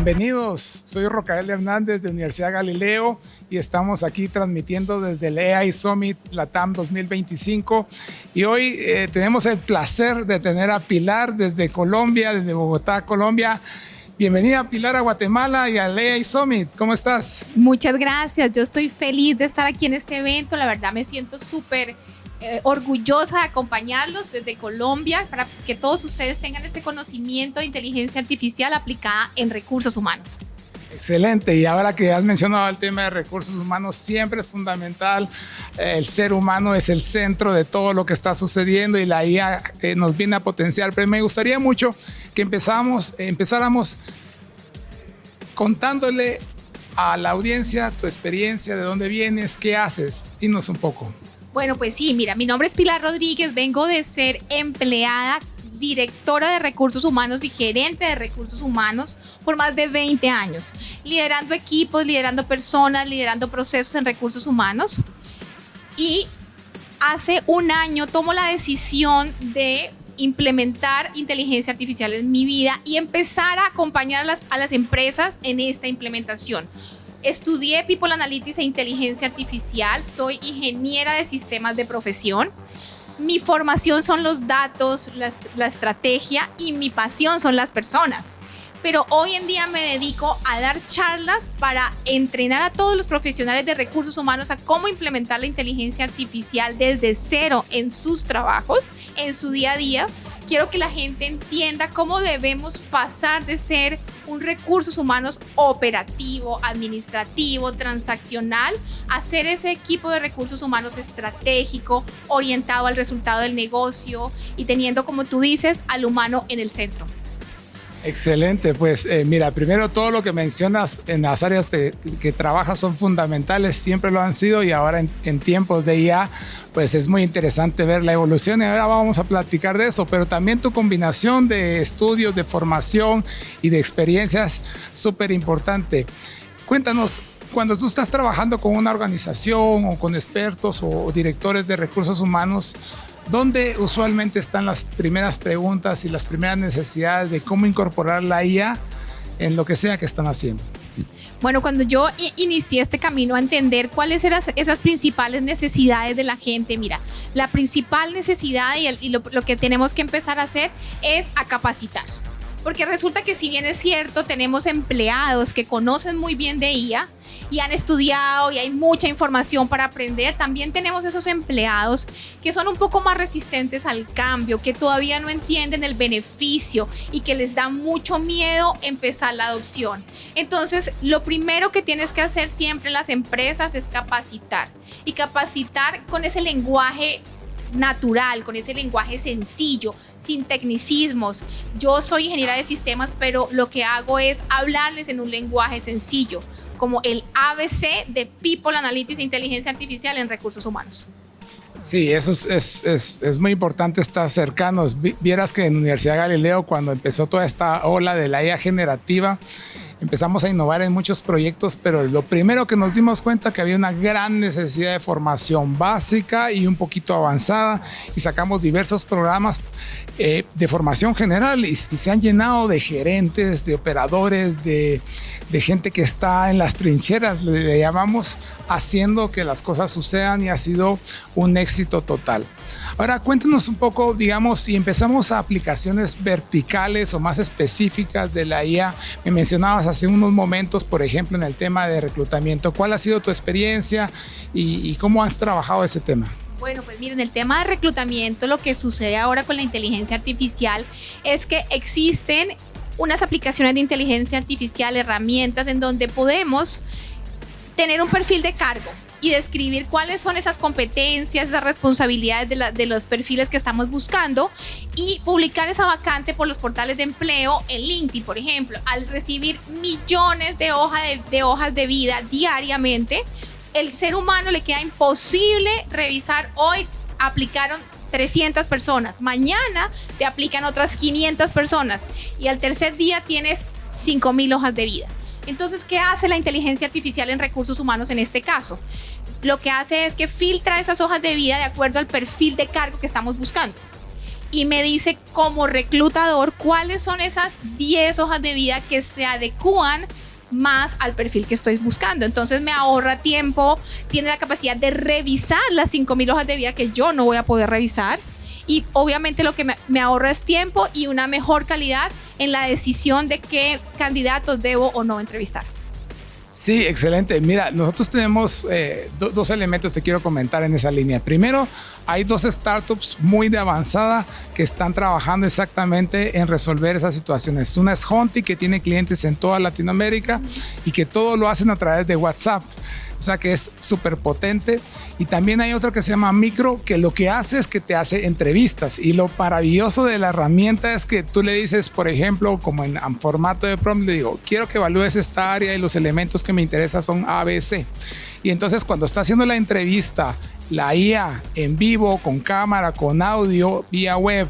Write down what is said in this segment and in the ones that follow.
bienvenidos. Soy Rocael Hernández de Universidad Galileo y estamos aquí transmitiendo desde el AI Summit LATAM 2025. Y hoy tenemos el placer de tener a Pilar desde Colombia, desde Bogotá, Colombia. Bienvenida, Pilar, a Guatemala y al AI Summit. ¿Cómo estás? Muchas gracias. Yo estoy feliz de estar aquí en este evento. La verdad me siento súper orgullosa de acompañarlos desde Colombia para que todos ustedes tengan este conocimiento de inteligencia artificial aplicada en recursos humanos. Excelente. Y ahora que has mencionado el tema de recursos humanos, siempre es fundamental. El ser humano es el centro de todo lo que está sucediendo y la IA nos viene a potenciar. Pero me gustaría mucho que empezáramos contándole a la audiencia tu experiencia, de dónde vienes, qué haces. Dinos un poco. Bueno, pues sí, mira, mi nombre es Pilar Rodríguez, vengo de ser empleada, directora de recursos humanos y gerente de recursos humanos por más de 20 años, liderando equipos, liderando personas, liderando procesos en recursos humanos. Y hace un año tomo la decisión de implementar inteligencia artificial en mi vida y empezar a acompañar a las empresas en esta implementación. Estudié People Analytics e Inteligencia Artificial, soy ingeniera de sistemas de profesión. Mi formación son los datos, la estrategia y mi pasión son las personas. Pero hoy en día me dedico a dar charlas para entrenar a todos los profesionales de recursos humanos a cómo implementar la inteligencia artificial desde cero en sus trabajos, en su día a día. Quiero que la gente entienda cómo debemos pasar de ser un recursos humanos operativo, administrativo, transaccional, a ser ese equipo de recursos humanos estratégico, orientado al resultado del negocio y teniendo, como tú dices, al humano en el centro. Excelente, pues mira, primero todo lo que mencionas en las áreas que trabajas son fundamentales, siempre lo han sido y ahora en tiempos de IA pues es muy interesante ver la evolución y ahora vamos a platicar de eso, pero también tu combinación de estudios, de formación y de experiencias súper importante. Cuéntanos, cuando tú estás trabajando con una organización o con expertos o directores de recursos humanos, ¿dónde usualmente están las primeras preguntas y las primeras necesidades de cómo incorporar la IA en lo que sea que están haciendo? Bueno, cuando yo inicié este camino a entender cuáles eran esas principales necesidades de la gente, mira, la principal necesidad y lo que tenemos que empezar a hacer es a capacitar. Porque resulta que si bien es cierto, tenemos empleados que conocen muy bien de IA y han estudiado y hay mucha información para aprender, también tenemos esos empleados que son un poco más resistentes al cambio, que todavía no entienden el beneficio y que les da mucho miedo empezar la adopción. Entonces, lo primero que tienes que hacer siempre en las empresas es capacitar y capacitar con ese lenguaje natural, con ese lenguaje sencillo, sin tecnicismos. Yo soy ingeniera de sistemas, pero lo que hago es hablarles en un lenguaje sencillo, como el ABC de People Analytics e Inteligencia Artificial en recursos humanos. Sí, eso es muy importante estar cercanos. Vieras que en Universidad Galileo, cuando empezó toda esta ola de la IA generativa, empezamos a innovar en muchos proyectos, pero lo primero que nos dimos cuenta que había una gran necesidad de formación básica y un poquito avanzada y sacamos diversos programas de formación general y se han llenado de gerentes, de operadores, de gente que está en las trincheras, le llamamos, haciendo que las cosas sucedan y ha sido un éxito total. Ahora cuéntanos un poco, digamos, si empezamos a aplicaciones verticales o más específicas de la IA. Me mencionabas hace unos momentos, por ejemplo, en el tema de reclutamiento. ¿Cuál ha sido tu experiencia y cómo has trabajado ese tema? Bueno, pues miren, el tema de reclutamiento, lo que sucede ahora con la inteligencia artificial es que existen unas aplicaciones de inteligencia artificial, herramientas en donde podemos tener un perfil de cargo y describir cuáles son esas competencias, esas responsabilidades de los perfiles que estamos buscando y publicar esa vacante por los portales de empleo en LinkedIn, por ejemplo. Al recibir millones de hojas de vida diariamente, el ser humano le queda imposible revisar. Hoy aplicaron 300 personas, mañana te aplican otras 500 personas y al tercer día tienes 5,000 hojas de vida. Entonces, ¿qué hace la inteligencia artificial en recursos humanos en este caso? Lo que hace es que filtra esas hojas de vida de acuerdo al perfil de cargo que estamos buscando. y me dice como reclutador cuáles son esas 10 hojas de vida que se adecúan más al perfil que estoy buscando. Entonces me ahorra tiempo, tiene la capacidad de revisar las 5,000 hojas de vida que yo no voy a poder revisar. Y obviamente lo que me ahorra es tiempo y una mejor calidad en la decisión de qué candidatos debo o no entrevistar. Sí, excelente. Mira, nosotros tenemos dos elementos que quiero comentar en esa línea. Primero, hay 2 startups muy de avanzada que están trabajando exactamente en resolver esas situaciones. Una es Honti, que tiene clientes en toda Latinoamérica y que todo lo hacen a través de WhatsApp. O sea que es súper potente. Y también hay otro que se llama Micro, que lo que hace es que te hace entrevistas. Y lo maravilloso de la herramienta es que tú le dices, por ejemplo, como en formato de prompt, le digo, quiero que evalúes esta área y los elementos que me interesan son A, B, C. Y entonces cuando está haciendo la entrevista, la IA en vivo, con cámara, con audio, vía web,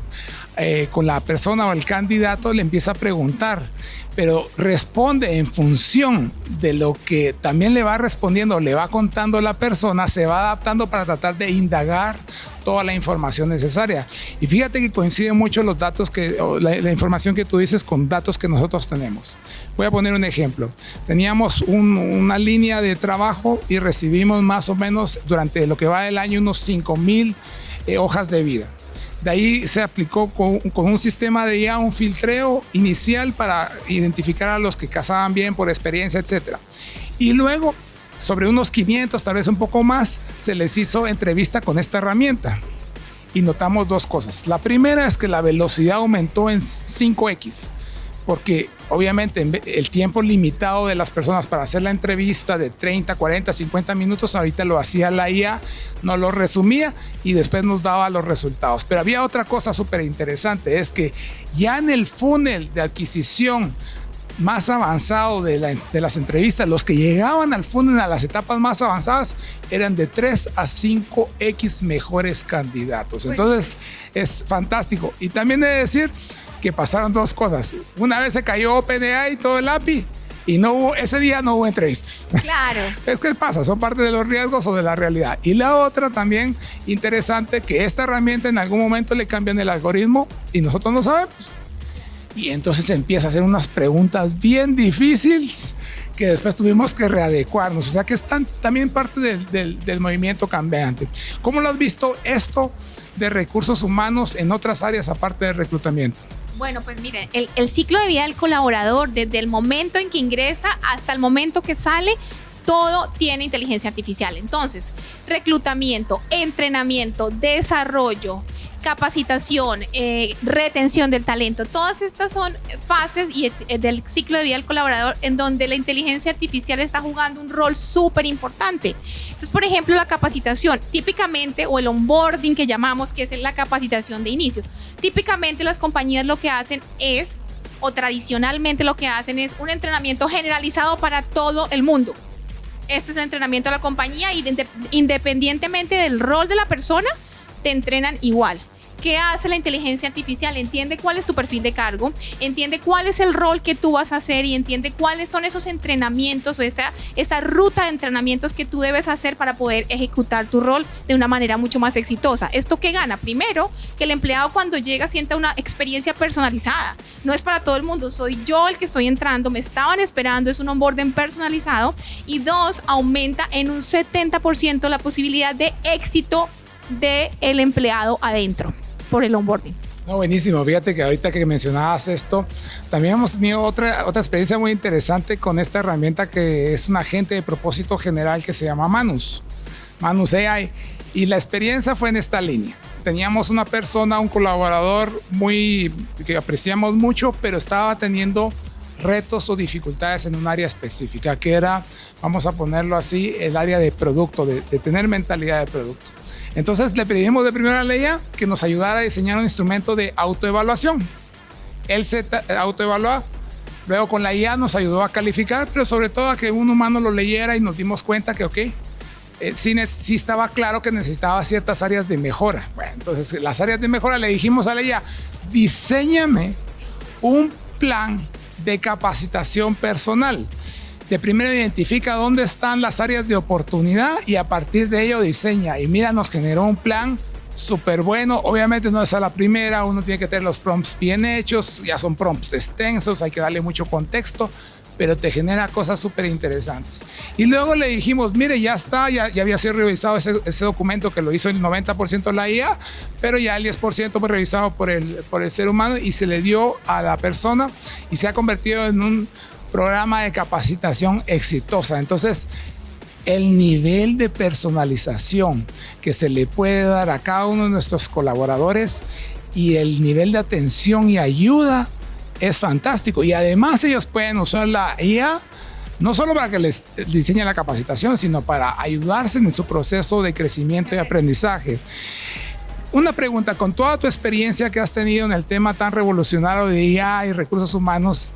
con la persona o el candidato, le empieza a preguntar, pero responde en función de lo que también le va respondiendo, le va contando la persona, se va adaptando para tratar de indagar toda la información necesaria. Y fíjate que coinciden mucho los datos la información que tú dices con datos que nosotros tenemos. Voy a poner un ejemplo. Teníamos una línea de trabajo y recibimos más o menos durante lo que va del año unos 5,000 hojas de vida. De ahí se aplicó con un sistema de IA un filtreo inicial para identificar a los que casaban bien por experiencia, etc. Y luego, sobre unos 500, tal vez un poco más, se les hizo entrevista con esta herramienta. Y notamos 2 cosas. La primera es que la velocidad aumentó en 5x, porque obviamente el tiempo limitado de las personas para hacer la entrevista de 30, 40, 50 minutos, ahorita lo hacía la IA, nos lo resumía y después nos daba los resultados. Pero había otra cosa súper interesante, es que ya en el funnel de adquisición más avanzado de las entrevistas, los que llegaban al funnel a las etapas más avanzadas eran de 3 a 5x mejores candidatos. Entonces es fantástico. Y también he de decir que pasaron 2 cosas. Una vez se cayó OpenAI y todo el API y ese día no hubo entrevistas. Claro. Es que pasa, son parte de los riesgos o de la realidad. Y la otra también interesante, que esta herramienta en algún momento le cambian el algoritmo y nosotros no sabemos. Y entonces empieza a hacer unas preguntas bien difíciles que después tuvimos que readecuarnos. O sea que es también parte del movimiento cambiante. ¿Cómo lo has visto esto de recursos humanos en otras áreas aparte del reclutamiento? Bueno, pues miren, el ciclo de vida del colaborador, desde el momento en que ingresa hasta el momento que sale, todo tiene inteligencia artificial. Entonces, reclutamiento, entrenamiento, desarrollo, capacitación, retención del talento, todas estas son fases del ciclo de vida del colaborador en donde la inteligencia artificial está jugando un rol súper importante. Entonces, por ejemplo, la capacitación, típicamente, o el onboarding que llamamos, que es la capacitación de inicio. Típicamente las compañías lo que hacen es, o tradicionalmente lo que hacen es un entrenamiento generalizado para todo el mundo. Este es el entrenamiento de la compañía y independientemente del rol de la persona, te entrenan igual. ¿Qué hace la inteligencia artificial? Entiende cuál es tu perfil de cargo, entiende cuál es el rol que tú vas a hacer y entiende cuáles son esos entrenamientos o esa ruta de entrenamientos que tú debes hacer para poder ejecutar tu rol de una manera mucho más exitosa. ¿Esto qué gana? Primero, que el empleado cuando llega sienta una experiencia personalizada. No es para todo el mundo, soy yo el que estoy entrando, me estaban esperando, es un onboarding personalizado. Y 2, aumenta en un 70% la posibilidad de éxito del empleado adentro por el onboarding. No, buenísimo. Fíjate que ahorita que mencionabas esto, también hemos tenido otra experiencia muy interesante con esta herramienta que es un agente de propósito general que se llama Manus AI. Y la experiencia fue en esta línea. Teníamos una persona, un colaborador que apreciamos mucho, pero estaba teniendo retos o dificultades en un área específica, que era, vamos a ponerlo así, el área de producto, de tener mentalidad de producto. Entonces le pedimos de primera ley que nos ayudara a diseñar un instrumento de autoevaluación. Él se autoevaluó, luego con la IA nos ayudó a calificar, pero sobre todo a que un humano lo leyera y nos dimos cuenta que sí estaba claro que necesitaba ciertas áreas de mejora. Bueno, entonces las áreas de mejora le dijimos a la IA, diséñame un plan de capacitación personal. De primero identifica dónde están las áreas de oportunidad y a partir de ello diseña. Y mira, nos generó un plan súper bueno. Obviamente no es a la primera, uno tiene que tener los prompts bien hechos, ya son prompts extensos, hay que darle mucho contexto, pero te genera cosas súper interesantes. Y luego le dijimos, mire, ya está, ya había sido revisado ese documento que lo hizo el 90% la IA, pero ya el 10% fue revisado por el ser humano y se le dio a la persona y se ha convertido en un programa de capacitación exitosa. Entonces, el nivel de personalización que se le puede dar a cada uno de nuestros colaboradores y el nivel de atención y ayuda es fantástico. Y además ellos pueden usar la IA no solo para que les diseñe la capacitación, sino para ayudarse en su proceso de crecimiento y aprendizaje. Una pregunta, con toda tu experiencia que has tenido en el tema tan revolucionario de IA y recursos humanos,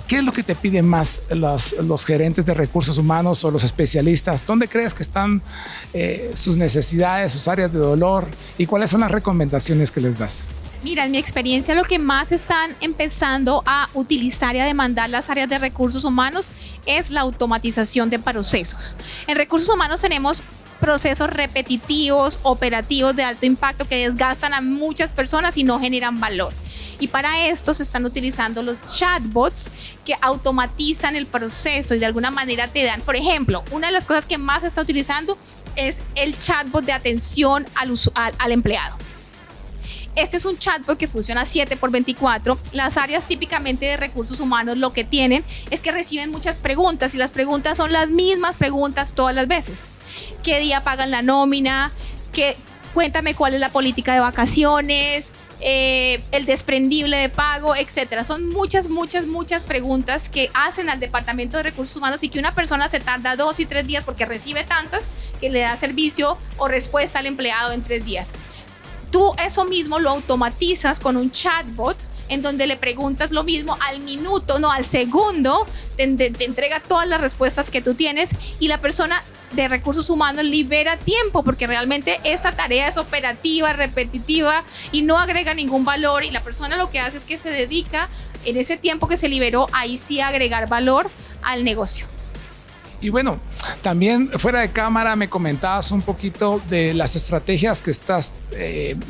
¿qué es lo que te piden más los gerentes de recursos humanos o los especialistas? ¿Dónde crees que están sus necesidades, sus áreas de dolor? ¿Y cuáles son las recomendaciones que les das? Mira, en mi experiencia lo que más están empezando a utilizar y a demandar las áreas de recursos humanos es la automatización de procesos. En recursos humanos tenemos procesos repetitivos, operativos de alto impacto que desgastan a muchas personas y no generan valor. Y para esto se están utilizando los chatbots que automatizan el proceso y de alguna manera te dan, por ejemplo, una de las cosas que más se está utilizando es el chatbot de atención al empleado. Este es un chatbot que funciona 7x24. Las áreas típicamente de recursos humanos lo que tienen es que reciben muchas preguntas y las preguntas son las mismas preguntas todas las veces. ¿Qué día pagan la nómina? Cuéntame cuál es la política de vacaciones, el desprendible de pago, etcétera. Son muchas preguntas que hacen al departamento de recursos humanos y que una persona se tarda 2 y 3 días porque recibe tantas que le da servicio o respuesta al empleado en 3 días. Tú eso mismo lo automatizas con un chatbot en donde le preguntas lo mismo al minuto, no al segundo, te entrega todas las respuestas que tú tienes y la persona de recursos humanos libera tiempo porque realmente esta tarea es operativa, repetitiva y no agrega ningún valor y la persona lo que hace es que se dedica en ese tiempo que se liberó ahí sí a agregar valor al negocio. Y bueno, también fuera de cámara me comentabas un poquito de las estrategias que estás,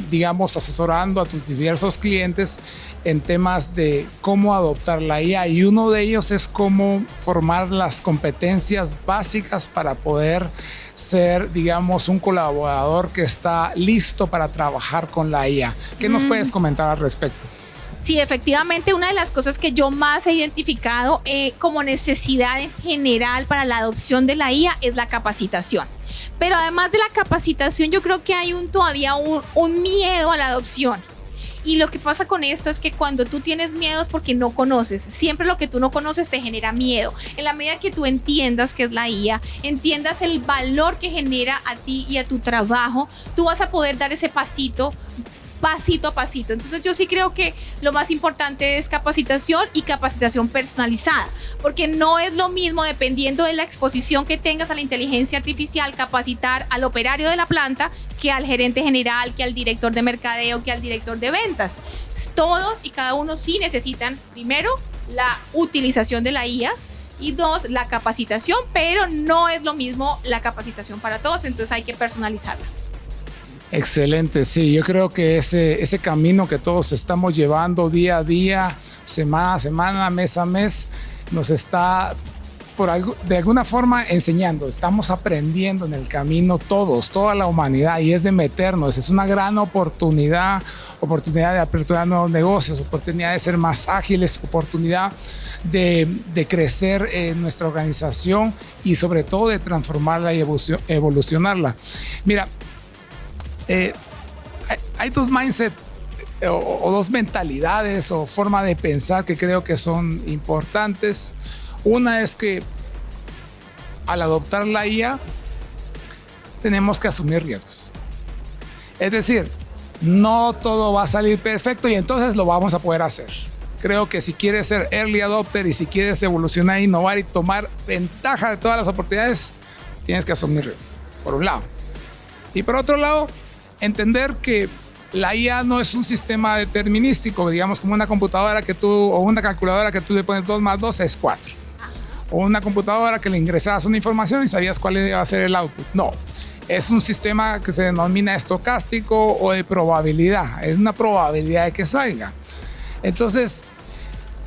digamos, asesorando a tus diversos clientes en temas de cómo adoptar la IA y uno de ellos es cómo formar las competencias básicas para poder ser, digamos, un colaborador que está listo para trabajar con la IA. ¿Qué nos puedes comentar al respecto? Sí, efectivamente, una de las cosas que yo más he identificado como necesidad en general para la adopción de la IA es la capacitación. Pero además de la capacitación, yo creo que hay todavía un miedo a la adopción. Y lo que pasa con esto es que cuando tú tienes miedo es porque no conoces. Siempre lo que tú no conoces te genera miedo. En la medida que tú entiendas qué es la IA, entiendas el valor que genera a ti y a tu trabajo, tú vas a poder dar ese pasito a pasito. Entonces yo sí creo que lo más importante es capacitación y capacitación personalizada, porque no es lo mismo dependiendo de la exposición que tengas a la inteligencia artificial, capacitar al operario de la planta que al gerente general, que al director de mercadeo, que al director de ventas. Todos y cada uno sí necesitan primero la utilización de la IA y 2, la capacitación, pero no es lo mismo la capacitación para todos, entonces hay que personalizarla. Excelente, sí, yo creo que ese camino que todos estamos llevando día a día, semana a semana, mes a mes, nos está de alguna forma enseñando, estamos aprendiendo en el camino todos, toda la humanidad y es de meternos, es una gran oportunidad de aperturar nuevos negocios, oportunidad de ser más ágiles, oportunidad de crecer en nuestra organización y sobre todo de transformarla y evolucionarla. Mira, hay dos mindset o dos mentalidades o forma de pensar que creo que son importantes. Una es que al adoptar la IA tenemos que asumir riesgos. Es decir, no todo va a salir perfecto y entonces lo vamos a poder hacer. Creo que si quieres ser early adopter y si quieres evolucionar, innovar y tomar ventaja de todas las oportunidades, tienes que asumir riesgos, por un lado. Y por otro lado, entender que la IA no es un sistema determinístico, digamos como una computadora o una calculadora que tú le pones 2 más 2 es 4. O una computadora que le ingresabas una información y sabías cuál iba a ser el output. No, es un sistema que se denomina estocástico o de probabilidad. Es una probabilidad de que salga. Entonces,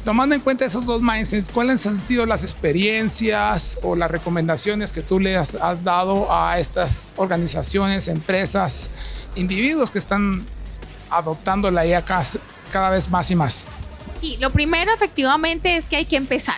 tomando en cuenta esos dos mindsets, ¿cuáles han sido las experiencias o las recomendaciones que tú le has dado a estas organizaciones, empresas, individuos que están adoptando la IA cada vez más y más? Sí, lo primero efectivamente es que hay que empezar.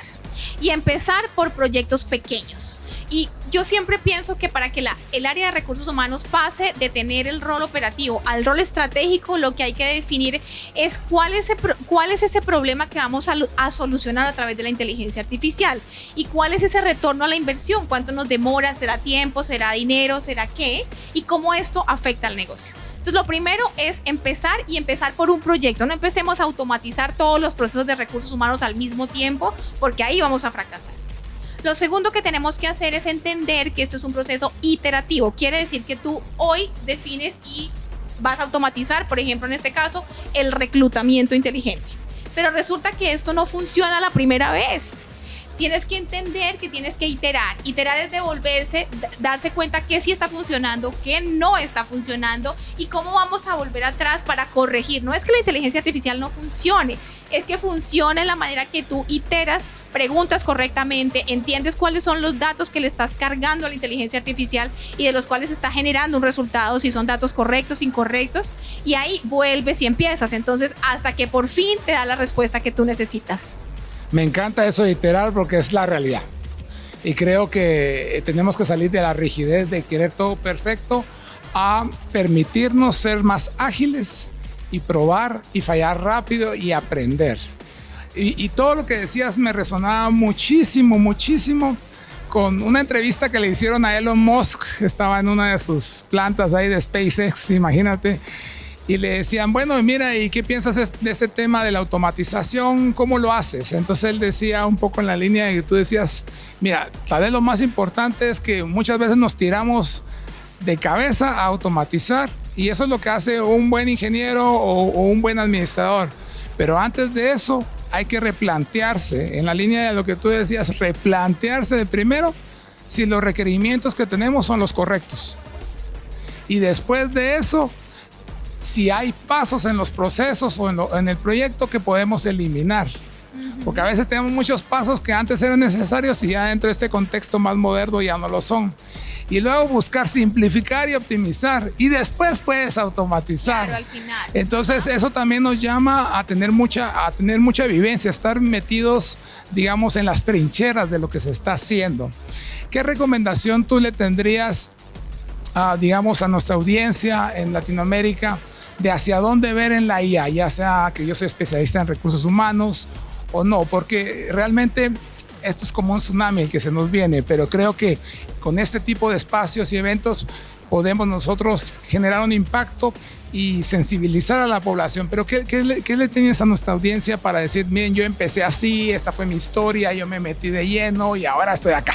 Y empezar por proyectos pequeños. Y yo siempre pienso que para que el área de recursos humanos pase de tener el rol operativo al rol estratégico, lo que hay que definir es cuál es ese problema que vamos a solucionar a través de la inteligencia artificial y cuál es ese retorno a la inversión, cuánto nos demora, será tiempo, será dinero, será qué, y cómo esto afecta al negocio. Entonces, lo primero es empezar por un proyecto. No empecemos a automatizar todos los procesos de recursos humanos al mismo tiempo, porque ahí vamos a fracasar. Lo segundo que tenemos que hacer es entender que esto es un proceso iterativo. Quiere decir que tú hoy defines y vas a automatizar, por ejemplo, en este caso, el reclutamiento inteligente. Pero resulta que esto no funciona la primera vez. Tienes que entender que tienes que iterar. Iterar es devolverse, darse cuenta que sí está funcionando, que no está funcionando y cómo vamos a volver atrás para corregir. No es que la inteligencia artificial no funcione, es que funciona en la manera que tú iteras, preguntas correctamente, entiendes cuáles son los datos que le estás cargando a la inteligencia artificial y de los cuales está generando un resultado, si son datos correctos, incorrectos, y ahí vuelves y empiezas. Entonces, hasta que por fin te da la respuesta que tú necesitas. Me encanta eso de iterar porque es la realidad. Y creo que tenemos que salir de la rigidez de querer todo perfecto a permitirnos ser más ágiles y probar y fallar rápido y aprender. Y todo lo que decías me resonaba muchísimo, muchísimo con una entrevista que le hicieron a Elon Musk. Estaba en una de sus plantas ahí de SpaceX, imagínate. Y le decían, bueno, mira, ¿y qué piensas de este tema de la automatización? ¿Cómo lo haces? Entonces él decía un poco en la línea de que tú decías, mira, tal vez lo más importante es que muchas veces nos tiramos de cabeza a automatizar y eso es lo que hace un buen ingeniero o un buen administrador. Pero antes de eso hay que replantearse, en la línea de lo que tú decías, replantearse de primero si los requerimientos que tenemos son los correctos. Y después de eso, si hay pasos en los procesos o en el proyecto que podemos eliminar. Porque a veces tenemos muchos pasos que antes eran necesarios y ya dentro de este contexto más moderno ya no lo son. Y luego buscar simplificar y optimizar y después puedes automatizar. Claro, al final. Entonces eso también nos llama a tener mucha vivencia, estar metidos, digamos, en las trincheras de lo que se está haciendo. ¿Qué recomendación tú le tendrías digamos, a nuestra audiencia en Latinoamérica de hacia dónde ver en la IA, ya sea que yo soy especialista en recursos humanos o no? Porque realmente esto es como un tsunami el que se nos viene, pero creo que con este tipo de espacios y eventos podemos nosotros generar un impacto y sensibilizar a la población. Pero ¿qué le tienes a nuestra audiencia para decir, miren, yo empecé así, esta fue mi historia, yo me metí de lleno y ahora estoy acá?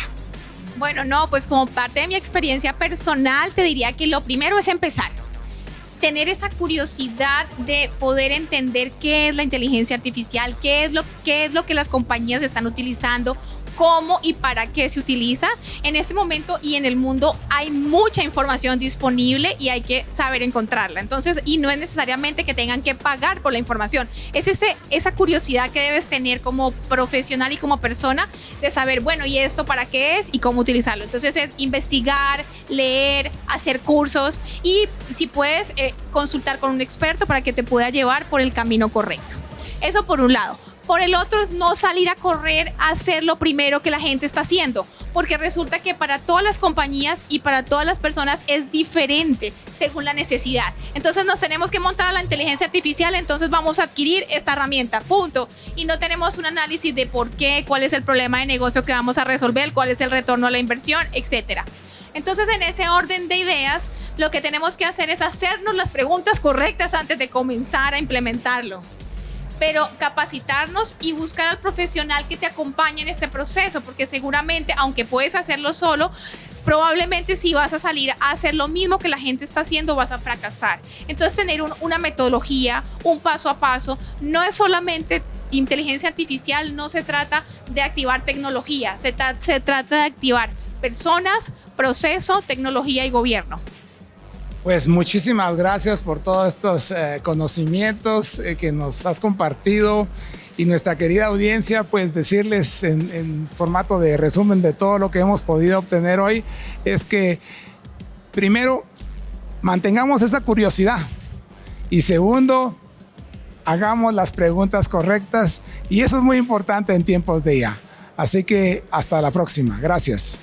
Bueno, no, pues como parte de mi experiencia personal, te diría que lo primero es empezar. Tener esa curiosidad de poder entender qué es la inteligencia artificial, qué es lo que las compañías están utilizando, cómo y para qué se utiliza. En este momento y en el mundo hay mucha información disponible y hay que saber encontrarla. Entonces, y no es necesariamente que tengan que pagar por la información. Es esa curiosidad que debes tener como profesional y como persona de saber, bueno, ¿y esto para qué es y cómo utilizarlo? Entonces es investigar, leer, hacer cursos y si puedes consultar con un experto para que te pueda llevar por el camino correcto. Eso por un lado. Por el otro es no salir a correr a hacer lo primero que la gente está haciendo, porque resulta que para todas las compañías y para todas las personas es diferente según la necesidad. Entonces nos tenemos que montar a la inteligencia artificial, entonces vamos a adquirir esta herramienta, punto. Y no tenemos un análisis de por qué, cuál es el problema de negocio que vamos a resolver, cuál es el retorno a la inversión, etcétera. Entonces, en ese orden de ideas, lo que tenemos que hacer es hacernos las preguntas correctas antes de comenzar a implementarlo. Pero capacitarnos y buscar al profesional que te acompañe en este proceso, porque seguramente, aunque puedes hacerlo solo, probablemente si vas a salir a hacer lo mismo que la gente está haciendo, vas a fracasar. Entonces, tener una metodología, un paso a paso, no es solamente inteligencia artificial, no se trata de activar tecnología, se trata de activar personas, proceso, tecnología y gobierno. Pues muchísimas gracias por todos estos conocimientos que nos has compartido, y nuestra querida audiencia, pues decirles en formato de resumen de todo lo que hemos podido obtener hoy, es que primero, mantengamos esa curiosidad, y segundo, hagamos las preguntas correctas, y eso es muy importante en tiempos de IA. Así que hasta la próxima. Gracias.